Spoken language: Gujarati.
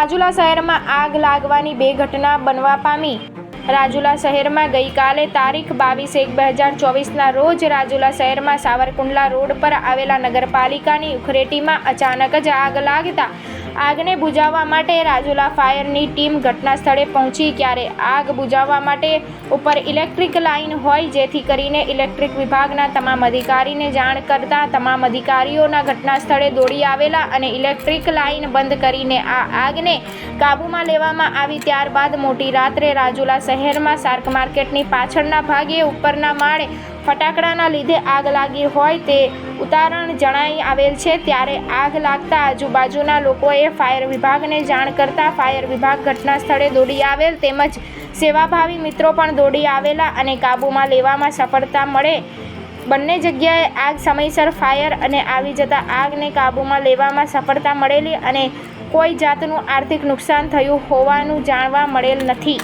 રાજુલા શહેરમાં આગ લાગવાની 2 ઘટના બનવા પામી। રાજુલા શહેરમાં ગઈકાલે તારીખ 22/1/2024ના રોજ રાજુલા શહેરમાં સાવરકુંડલા રોડ પર આવેલા નગરપાલિકાની ઉખરેટીમાં અચાનક જ આગ લાગતા આગને બુઝાવવા માટે રાજુલા ફાયરની ટીમ ઘટના સ્થળે પહોંચી। ત્યારે આગ બુઝાવવા માટે ઉપર ઇલેક્ટ્રિક લાઇન હોય, જેથી કરીને ઇલેક્ટ્રિક વિભાગના તમામ અધિકારીને જાણ કરતા તમામ અધિકારીઓના ઘટના સ્થળે દોડી આવેલા અને ઇલેક્ટ્રિક લાઇન બંધ કરીને આ આગને કાબૂમાં લેવામાં આવી। ત્યારબાદ મોટી રાત્રે રાજુલા શહેરમાં શાર્ક માર્કેટની પાછળના ભાગે ઉપરના માળે ફટાકડાના લીધે આગ લાગી હોય તે ઉતારણ જણાઈ આવેલ છે। ત્યારે આગ લાગતા આજુબાજુના લોકોએ ફાયર વિભાગને જાણ કરતા ફાયર વિભાગ ઘટના સ્થળે દોડી આવેલ તેમજ સેવાભાવી મિત્રો પણ દોડી આવેલા અને કાબૂમાં લેવામાં સફળતા મળે। બંને જગ્યાએ આગ સમયસર ફાયર અને આવી જતા આગને કાબૂમાં લેવામાં સફળતા મળેલી અને કોઈ જાતનું આર્થિક નુકસાન થયું હોવાનું જાણવા મળેલ નથી।